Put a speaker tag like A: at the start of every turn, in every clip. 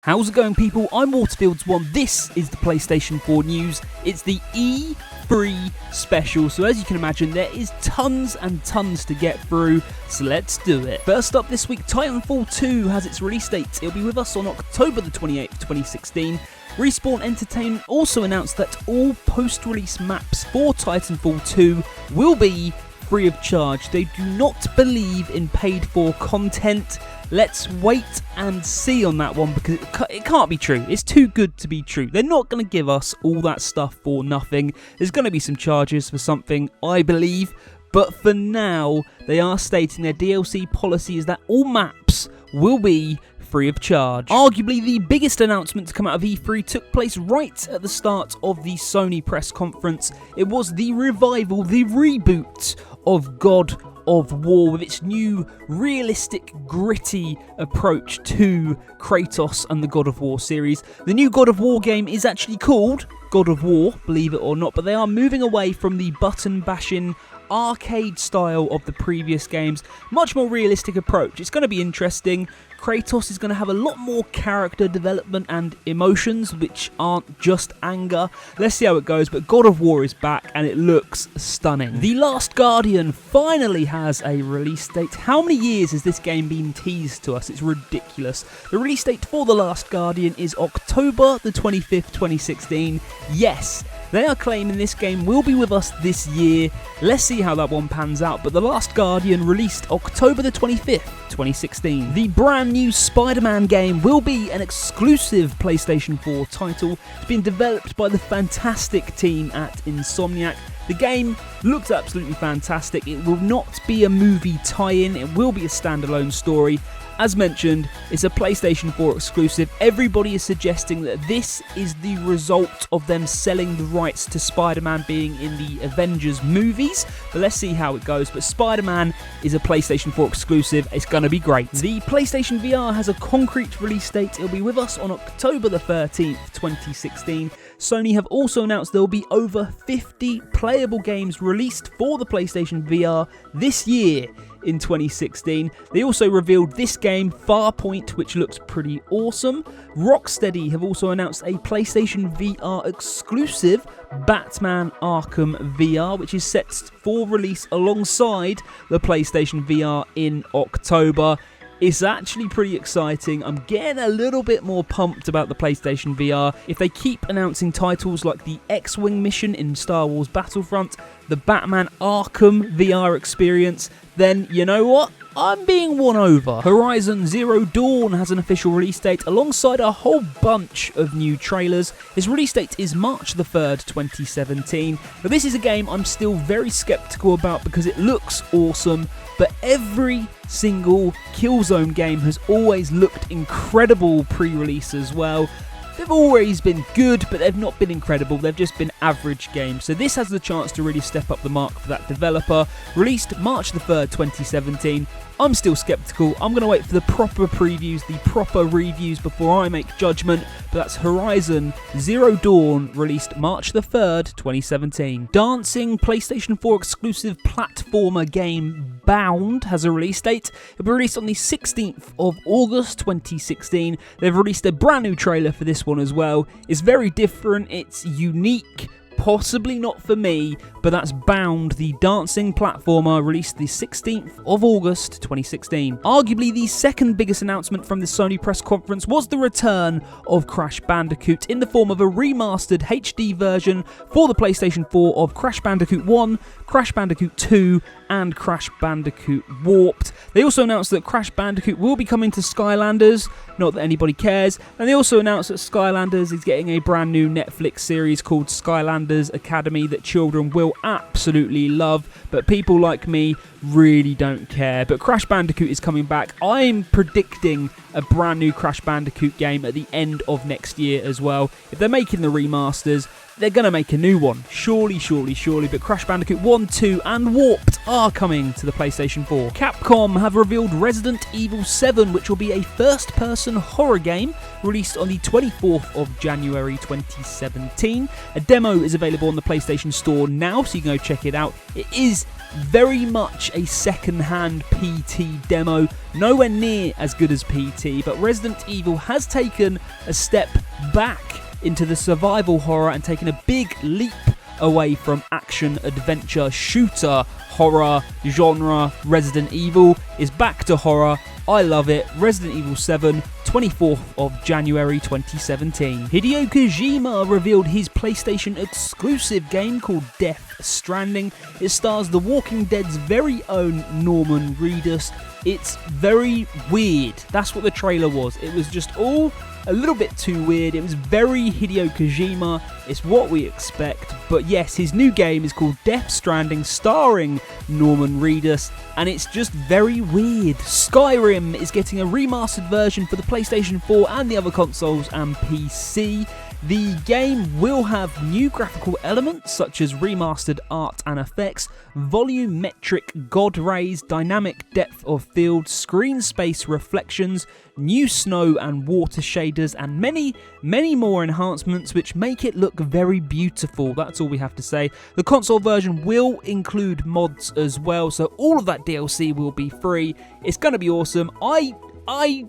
A: How's it going, people? I'm Waterfields1. This is the PlayStation 4 news. It's the E3 special, so as you can imagine, there is tons and tons to get through, so let's do it. First up this week, Titanfall 2 has its release date. It'll be with us on October the 28th, 2016. Respawn Entertainment also announced that all post-release maps for Titanfall 2 will be free of charge. They do not believe in paid-for content. Let's wait and see on that one, because it can't be true. It's too good to be true. They're not going to give us all that stuff for nothing. There's going to be some charges for something, I believe. But for now, they are stating their DLC policy is that all maps will be free of charge. Arguably, the biggest announcement to come out of E3 took place right at the start of the Sony press conference. It was the revival, the reboot of God of War, with its new realistic, gritty approach to Kratos and the God of War series. The new God of War game is actually called God of War, believe it or not, but they are moving away from the button bashing arcade style of the previous games. Much more realistic approach. It's going to be interesting. Kratos is going to have a lot more character development and emotions, which aren't just anger. Let's see how it goes, but God of War is back and it looks stunning. The Last Guardian finally has a release date. How many years has this game been teased to us? It's ridiculous. The release date for The Last Guardian is October the 25th, 2016. Yes, they are claiming this game will be with us this year. Let's see how that one pans out. But The Last Guardian released October the 25th, 2016. The brand new SpiderMan game will be an exclusive PlayStation 4 title. It's been developed by the fantastic team at Insomniac. The game looks absolutely fantastic. It will not be a movie tie-in. It will be a standalone story. As mentioned, it's a PlayStation 4 exclusive. Everybody is suggesting that this is the result of them selling the rights to Spider-Man being in the Avengers movies. But let's see how it goes. But Spider-Man is a PlayStation 4 exclusive. It's going to be great. The PlayStation VR has a concrete release date. It'll be with us on October the 13th, 2016. Sony have also announced there will be over 50 playable games released for the PlayStation VR this year. In 2016. They also revealed this game, Farpoint, which looks pretty awesome. Rocksteady have also announced a PlayStation VR exclusive, Batman Arkham VR, which is set for release alongside the PlayStation VR in October. It's actually pretty exciting. I'm getting a little bit more pumped about the PlayStation VR. If they keep announcing titles like the X-Wing mission in Star Wars Battlefront, the Batman Arkham VR experience, then you know what? I'm being won over. Horizon Zero Dawn has an official release date alongside a whole bunch of new trailers. Its release date is March the 3rd, 2017. But this is a game I'm still very skeptical about because it looks awesome, but every single Killzone game has always looked incredible pre-release as well. They've always been good, but they've not been incredible. They've just been average games. So this has the chance to really step up the mark for that developer. Released March the 3rd, 2017. I'm still skeptical. I'm going to wait for the proper previews, the proper reviews before I make judgment. But that's Horizon Zero Dawn, released March the 3rd, 2017. Dancing PlayStation 4 exclusive platformer game Bound has a release date. It'll be released on the 16th of August, 2016. They've released a brand new trailer for this one as well. It's very different. It's unique. Possibly not for me, but that's Bound, the dancing platformer, released the 16th of August 2016. Arguably the second biggest announcement from the Sony press conference was the return of Crash Bandicoot in the form of a remastered HD version for the PlayStation 4 of Crash Bandicoot 1, Crash Bandicoot 2 and Crash Bandicoot Warped. They also announced that Crash Bandicoot will be coming to Skylanders, not that anybody cares, and they also announced that Skylanders is getting a brand new Netflix series called Skylanders Academy that children will absolutely love, but people like me really don't care. But Crash Bandicoot is coming back. I'm predicting a brand new Crash Bandicoot game at the end of next year as well. If they're making the remasters, they're going to make a new one. Surely. But Crash Bandicoot 1, 2 and Warped are coming to the PlayStation 4. Capcom have revealed Resident Evil 7, which will be a first-person horror game released on the 24th of January 2017. A demo is available on the PlayStation Store now, so you can go check it out. It is very much a second-hand PT demo, nowhere near as good as PT, but Resident Evil has taken a step back into the survival horror and taken a big leap away from action, adventure, shooter, horror, genre. Resident Evil is back to horror. I love it. Resident Evil 7, 24th of January 2017. Hideo Kojima revealed his PlayStation exclusive game called Death Stranding. It stars The Walking Dead's very own Norman Reedus. It's very weird. That's what the trailer was. It was just all a little bit too weird. It was very Hideo Kojima. It's what we expect. But yes, his new game is called Death Stranding, starring Norman Reedus, and it's just very weird. Skyrim is getting a remastered version for the PlayStation 4 and the other consoles and PC. The game will have new graphical elements such as remastered art and effects, volumetric god rays, dynamic depth of field, screen space reflections, new snow and water shaders, and many more enhancements which make it look very beautiful. That's all we have to say. The console version will include mods as well, so all of that DLC will be free. It's going to be awesome. I,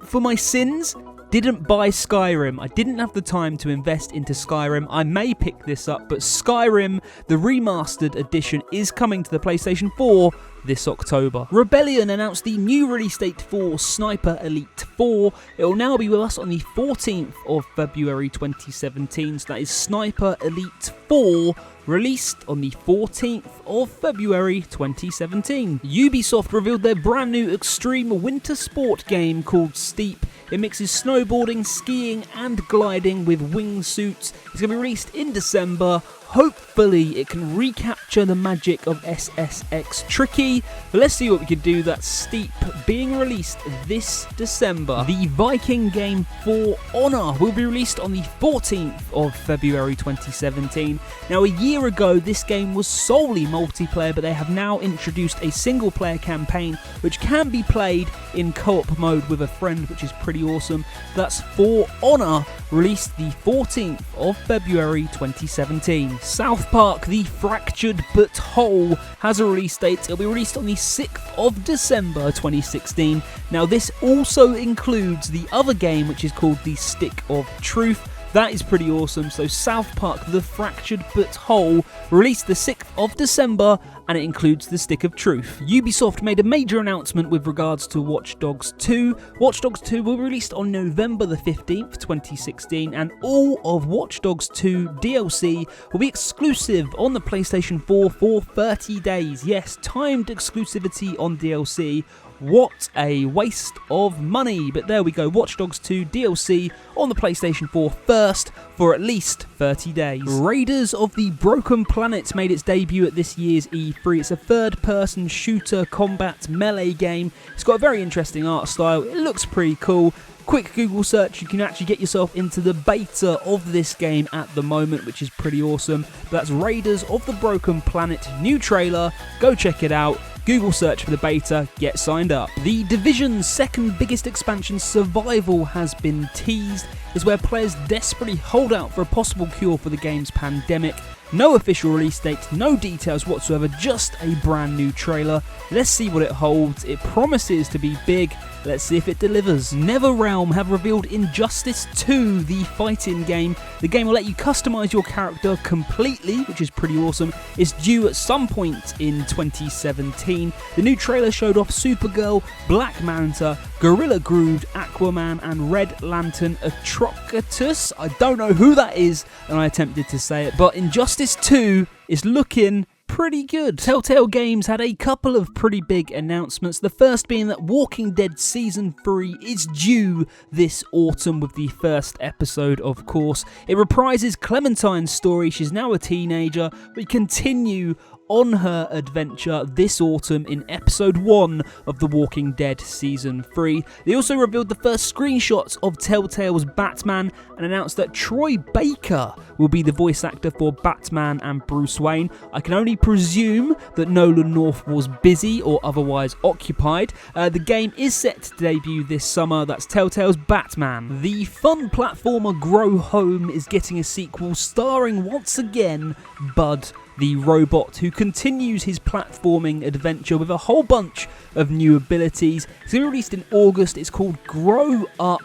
A: for my sins, didn't buy Skyrim. I didn't have the time to invest into Skyrim. I may pick this up, but Skyrim, the remastered edition, is coming to the PlayStation 4 this October. Rebellion announced the new release date for Sniper Elite 4. It will now be with us on the 14th of February 2017, so that is Sniper Elite 4, released on the 14th of February 2017. Ubisoft revealed their brand new extreme winter sport game called Steep. It mixes snowboarding, skiing and gliding with wingsuits. It's going to be released in December. Hopefully it can recapture the magic of SSX Tricky, but let's see what we can do. That's Steep being released this December. The Viking game For Honor will be released on the 14th of February 2017. Now, a year ago this game was solely multiplayer, but they have now introduced a single player campaign which can be played in co-op mode with a friend, which is pretty awesome. That's For Honor, released the 14th of February 2017. South Park, The Fractured But Whole, has a release date. It'll be released on the 6th of December 2016. Now, this also includes the other game, which is called The Stick of Truth. That is pretty awesome. So South Park, The Fractured But Whole, released the 6th of December, and it includes The Stick of Truth. Ubisoft made a major announcement with regards to Watch Dogs 2. Watch Dogs 2 will be released on November the 15th, 2016, and all of Watch Dogs 2 DLC will be exclusive on the PlayStation 4 for 30 days. Yes, timed exclusivity on DLC. What a waste of money, but there we go. Watch Dogs 2 DLC on the PlayStation 4 first for at least 30 days. Raiders of the Broken Planet made its debut at this year's E3. It's a third-person shooter combat melee game. It's got a very interesting art style. It looks pretty cool. Quick Google search, you can actually get yourself into the beta of this game at the moment, which is pretty awesome. But that's Raiders of the Broken Planet, new trailer, go check it out. Google search for the beta, get signed up. The Division's second biggest expansion, Survival, has been teased. It's where players desperately hold out for a possible cure for the game's pandemic. No official release date, no details whatsoever, just a brand new trailer. Let's see what it holds. It promises to be big. Let's see if it delivers. NetherRealm have revealed Injustice 2, the fighting game. The game will let you customize your character completely, which is pretty awesome. It's due at some point in 2017. The new trailer showed off Supergirl, Black Manta, Gorilla Groove, Aquaman, and Red Lantern Atrocitus. I don't know who that is, and I attempted to say it, but Injustice 2 is looking pretty good. Telltale Games had a couple of pretty big announcements. The first being that Walking Dead Season 3 is due this autumn with the first episode, of course. It reprises Clementine's story. She's now a teenager. We continue on her adventure this autumn in episode 1 of The Walking Dead Season 3. They also revealed the first screenshots of Telltale's Batman and announced that Troy Baker will be the voice actor for Batman and Bruce Wayne. I can only presume that Nolan North was busy or otherwise occupied. The game is set to debut this summer. That's Telltale's Batman. The fun platformer Grow Home is getting a sequel starring once again Bud the robot who continues his platforming adventure with a whole bunch of new abilities. It's going to be released in August. It's called Grow Up,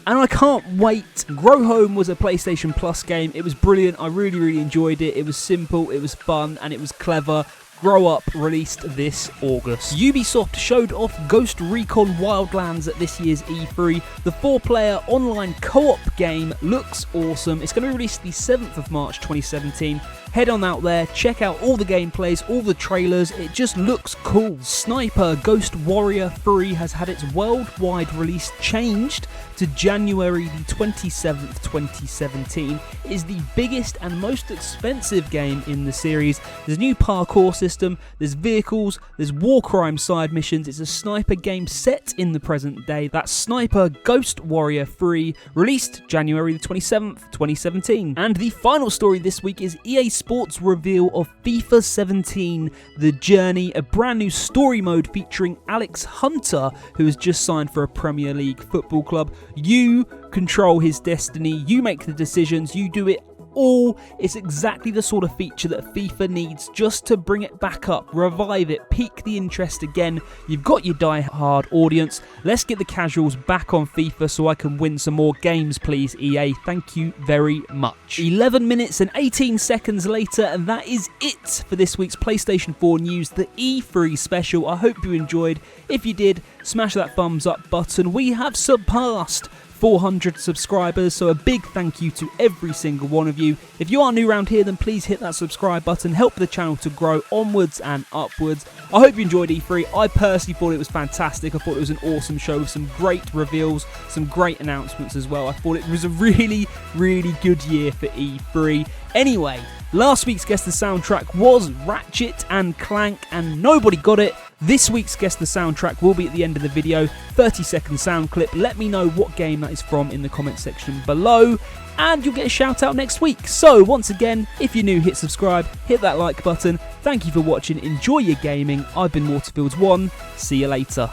A: and I can't wait. Grow Home was a PlayStation Plus game. It was brilliant. I really enjoyed it. It was simple, it was fun, and it was clever. Grow Up released this August. Ubisoft showed off Ghost Recon Wildlands at this year's E3. The 4-player online co-op game looks awesome. It's going to be released the 7th of March 2017. Head on out there, check out all the gameplays, all the trailers, it just looks cool. Sniper Ghost Warrior 3 has had its worldwide release changed to January the 27th, 2017. It is the biggest and most expensive game in the series. There's a new parkour system, there's vehicles, there's war crime side missions. It's a sniper game set in the present day. That's Sniper Ghost Warrior 3, released January the 27th, 2017. And the final story this week is EA Sports reveal of FIFA 17 The Journey, a brand new story mode featuring Alex Hunter, who has just signed for a Premier League football club. You control his destiny, you make the decisions, you do it all. It's exactly the sort of feature that FIFA needs just to bring it back up, revive it, pique the interest again. You've got your die-hard audience. Let's get the casuals back on FIFA so I can win some more games, please, EA. Thank you very much. 11 minutes and 18 seconds later, and that is it for this week's PlayStation 4 news, the E3 special. I hope you enjoyed. If you did, smash that thumbs up button. We have surpassed 400 subscribers, so a big thank you to every single one of you. If you are new around here, then please hit that subscribe button, help the channel to grow onwards and upwards. I hope you enjoyed E3. I personally thought it was fantastic. I thought it was an awesome show with some great reveals, some great announcements as well. I thought it was a really good year for E3. Anyway, last week's Guess the Soundtrack was Ratchet and Clank, and nobody got it. This week's Guess the Soundtrack will be at the end of the video, 30-second sound clip. Let me know what game that is from in the comment section below, and you'll get a shout out next week. So once again, if you're new, hit subscribe, hit that like button. Thank you for watching, enjoy your gaming. I've been Waterfields1, see you later.